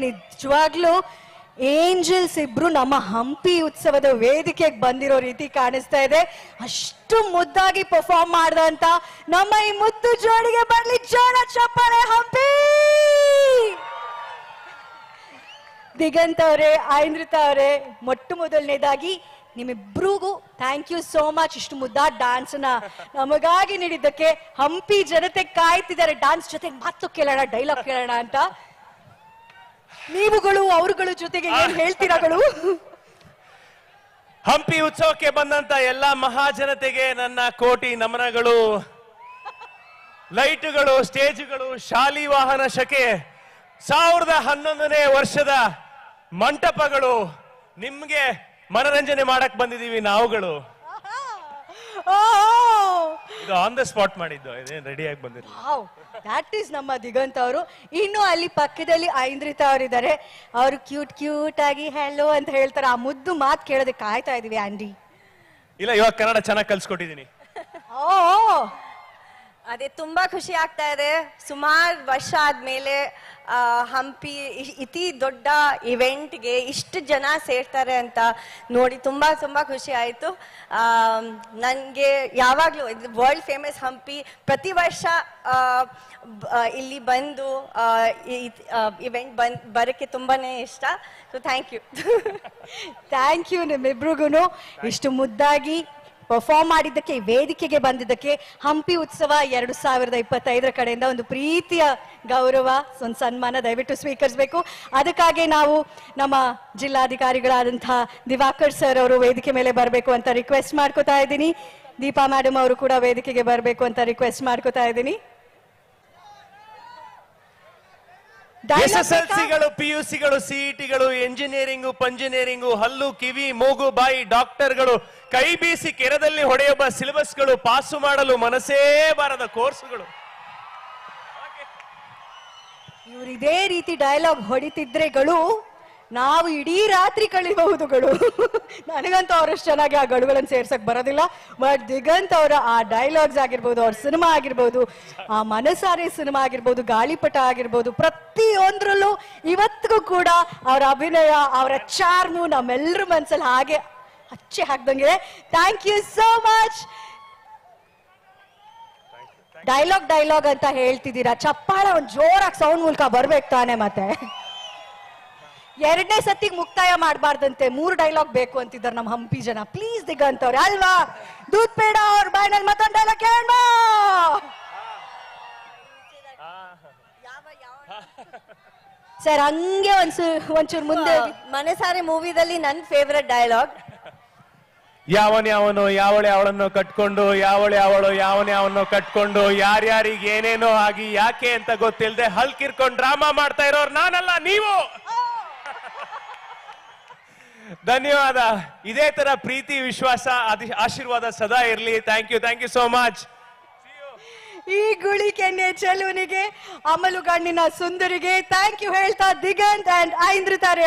ನಿಜವಾಗ್ಲೂ ಏಂಜಲ್ಸ್ ಇಬ್ರು ನಮ್ಮ ಹಂಪಿ ಉತ್ಸವದ ವೇದಿಕೆಗೆ ಬಂದಿರೋ ರೀತಿ ಕಾಣಿಸ್ತಾ ಇದೆ. ಅಷ್ಟು ಮುದ್ದಾಗಿ ಪರ್ಫಾರ್ಮ್ ಮಾಡ್ದಂತ ನಮ್ಮ ಈ ಮುದ್ದು ಜೋಡಿಗೆ ಬರ್ಲಿ ಜೋರ ಚಪ್ಪಾಳೆ. ಹಂಪಿ ದಿಗಂತ್ ಅವರೇ, ಐಂದ್ರಿತಾ ಅವರೇ, ಮೊಟ್ಟ ಮೊದಲನೇದಾಗಿ ನಿಮ್ಮಿಬ್ರಿಗೂ ಥ್ಯಾಂಕ್ ಯು ಸೋ ಮಚ್. ಇಷ್ಟು ಮುದ್ದಾದ ಡ್ಯಾನ್ಸ್ ನ ನಮಗಾಗಿ ನೀಡಿದ್ದಕ್ಕೆ. ಹಂಪಿ ಜನತೆ ಕಾಯ್ತಿದ್ದಾರೆ ಡ್ಯಾನ್ಸ್ ಜೊತೆಗೆ ಮಾತು ಕೇಳೋಣ, ಡೈಲಾಗ್ ಕೇಳೋಣ ಅಂತ. ನೀವುಗಳು ಅವರುಗಳ ಜೊತೆಗೆ ಏನ್ ಹೇಳ್ತೀರಾಗಳು? ಹಂಪಿ ಉತ್ಸವಕ್ಕೆ ಬಂದಂತ ಎಲ್ಲಾ ಮಹಾಜನತೆಗೆ ನನ್ನ ಕೋಟಿ ನಮನಗಳು. ಲೈಟುಗಳು, ಸ್ಟೇಜ್ಗಳು, ಶಾಲಿ ವಾಹನ ಶಕೆ, 1011ನೇ ವರ್ಷದ ಮಂಟಪಗಳು, ನಿಮ್ಗೆ ಮನರಂಜನೆ ಮಾಡಕ್ ಬಂದಿದೀವಿ ನಾವುಗಳು. ಇದು ಆನ್ ದ ಸ್ಪಾಟ್ ಮಾಡಿದ್ದು, ಇದೇನ್ ರೆಡಿ ಆಗಿ ಬಂದಿಲ್ಲ. ದಟ್ ಈಸ್ ನಮ್ಮ ದಿಗಂತ್ ಅವರು. ಇನ್ನು ಅಲ್ಲಿ ಪಕ್ಕದಲ್ಲಿ ಐಂದ್ರಿತಾ ಅವರಿದ್ದಾರೆ. ಅವರು ಕ್ಯೂಟ್ ಕ್ಯೂಟ್ ಆಗಿ ಹ್ಯಾಲೋ ಅಂತ ಹೇಳ್ತಾರೆ. ಆ ಮುದ್ದು ಮಾತು ಕೇಳೋದಕ್ಕೆ ಕಾಯ್ತಾ ಇದೀವಿ ಆಂಡಿ. ಇಲ್ಲ, ಇವಾಗ ಕನ್ನಡ ಚೆನ್ನಾಗಿ ಕಲ್ಸ್ಕೊಟ್ಟಿದೀನಿ. ಅದೇ ತುಂಬಾ ಖುಷಿ ಆಗ್ತಾ ಇದೆ. ಸುಮಾರು ವರ್ಷ ಆದ್ಮೇಲೆ ಹಂಪಿ ಇತಿ ದೊಡ್ಡ ಇವೆಂಟ್ಗೆ ಇಷ್ಟು ಜನ ಸೇರ್ತಾರೆ ಅಂತ ನೋಡಿ ತುಂಬಾ ತುಂಬಾ ಖುಷಿ ಆಯ್ತು. ನನಗೆ ಯಾವಾಗ್ಲೂ ವರ್ಲ್ಡ್ ಫೇಮಸ್ ಹಂಪಿ ಪ್ರತಿ ವರ್ಷ ಇಲ್ಲಿ ಬಂದು ಇವೆಂಟ್ ಬರೋಕ್ಕೆ ತುಂಬಾನೇ ಇಷ್ಟ. So thank you. Thank you ನಿಮ್ಮಿಬ್ರಿಗೂ ಇಷ್ಟು ಮುದ್ದಾಗಿ ಪರ್ಫಾರ್ಮ್ ಮಾಡಿದ್ದಕ್ಕೆ, ವೇದಿಕೆಗೆ ಬಂದಿದ್ದಕ್ಕೆ. ಹಂಪಿ ಉತ್ಸವ 2025 ಕಡೆಯಿಂದ ಒಂದು ಪ್ರೀತಿಯ ಗೌರವ, ಒಂದು ಸನ್ಮಾನ ದಯವಿಟ್ಟು ಸ್ವೀಕರಿಸಬೇಕು. ಅದಕ್ಕಾಗಿ ನಾವು ನಮ್ಮ ಜಿಲ್ಲಾಧಿಕಾರಿಗಳಾದಂತಹ ದಿವಾಕರ್ ಸರ್ ಅವರು ವೇದಿಕೆ ಮೇಲೆ ಬರಬೇಕು ಅಂತ ರಿಕ್ವೆಸ್ಟ್ ಮಾಡ್ಕೋತಾ ಇದ್ದೀನಿ. ದೀಪಾ ಮೇಡಮ್ ಅವರು ಕೂಡ ವೇದಿಕೆಗೆ ಬರಬೇಕು ಅಂತ ರಿಕ್ವೆಸ್ಟ್ ಮಾಡ್ಕೋತಾ ಇದ್ದೀನಿ. SSLCಗಳು, PUCಗಳು, CETಗಳು, ಎಂಜಿನಿಯರಿಂಗು, ಪಂಜಿನಿಯರಿಂಗು, ಹಲ್ಲು, ಕಿವಿ, ಮೂಗು, ಬಾಯಿ ಡಾಕ್ಟರ್ಗಳು, ಕೈ ಬೀಸಿ ಕೆರದಲ್ಲಿ ಹೊಡೆಯೊಬ್ಬ ಸಿಲೆಬಸ್ಗಳು, ಪಾಸು ಮಾಡಲು ಮನಸ್ಸೇ ಬಾರದ ಕೋರ್ಸುಗಳು. ಇವ್ರು ಇದೇ ರೀತಿ ಡೈಲಾಗ್ ಹೊಡಿತಿದ್ರೆಗಳು ನಾವು ಇಡೀ ರಾತ್ರಿ ಕಳಿಬಹುದುಗಳು. ನನಗಂತೂ ಅವರಷ್ಟು ಚೆನ್ನಾಗಿ ಆ ಗಳುಗಳನ್ನು ಸೇರ್ಸಕ್ ಬರೋದಿಲ್ಲ. ಬಟ್ ದಿಗಂತ್ ಅವರ ಆ ಡೈಲಾಗ್ಸ್ ಆಗಿರ್ಬೋದು, ಅವ್ರ ಸಿನಿಮಾ ಆಗಿರ್ಬೋದು, ಆ ಮನಸಾರೆ ಸಿನಿಮಾ ಆಗಿರ್ಬೋದು, ಗಾಳಿಪಟ ಆಗಿರ್ಬೋದು, ಪ್ರತಿಯೊಂದ್ರಲ್ಲೂ ಇವತ್ತಿಗೂ ಕೂಡ ಅವರ ಅಭಿನಯ, ಅವರ ಚಾರ್ಮು ನಮ್ಮೆಲ್ಲರ ಮನ್ಸಲ್ಲಿ ಹಾಗೆ ಹಚ್ಚೆ ಹಾಕ್ದಂಗಿದೆ. Thank you so much. Dialogue ಅಂತ ಹೇಳ್ತಿದ್ದೀರಾ, ಚಪ್ಪಾಳ ಒಂದು ಜೋರಾಗಿ ಸೌಂಡ್ ಮೂಲಕ ಬರ್ಬೇಕು ತಾನೆ. ಮತ್ತೆ 2ನೇ ಸತಿಗೆ ಮುಕ್ತಾಯ ಮಾಡಬಾರ್ದಂತೆ, 3 ಡೈಲಾಗ್ ಬೇಕು ಅಂತಿದ್ದಾರೆ ನಮ್ಮ ಹಂಪಿ ಜನ. ಪ್ಲೀಸ್ ದಿಗಂತ್ ಅವ್ರೆ ಅಲ್ವಾ, ದೂದ್ ಪೇಡ ಅವ್ರ ಬಾಯ್ನಲ್ಲಿ ಮತ್ತೊಂದು ಡೈಲಾಗ್ ಕೇಳೋಣ. ಸರ್ ಹಂಗೆ ಒಂಚೂರು ಮುಂದೆ. ಮನಸಾರೆ ಮೂವಿದಲ್ಲಿ ನನ್ನ ಫೇವರೆಟ್ ಡೈಲಾಗ್, ಯಾವನು ಯಾವಳನ್ನು ಕಟ್ಕೊಂಡು, ಯಾವಳು ಯಾವನೋ ಕಟ್ಕೊಂಡು, ಯಾರ್ಯಾರಿಗೆ ಏನೇನೋ ಆಗಿ ಯಾಕೆ ಅಂತ ಗೊತ್ತಿಲ್ಲದೆ ಹಲ್ಕಿರ್ಕೊಂಡು ಡ್ರಾಮಾ ಮಾಡ್ತಾ ಇರೋರು ನಾನಲ್ಲ, ನೀವು. ಧನ್ಯವಾದ. ಇದೇ ತರ ಪ್ರೀತಿ, ವಿಶ್ವಾಸ, ಆಶೀರ್ವಾದ ಸದಾ ಇರ್ಲಿ. Thank you so much. ಈ ಗುಳಿ ಕೆನ್ನೆ ಚೆಲುವನಿಗೆ, ಅಮಲು ಗಣ್ಣಿನ ಸುಂದರಿಗೆ ಥ್ಯಾಂಕ್ ಯು ಹೇಳ್ತಾ ದಿಗಂತ್ ಅಂಡ್ ಐಂದ್ರಿತಾ ಅವ್ರ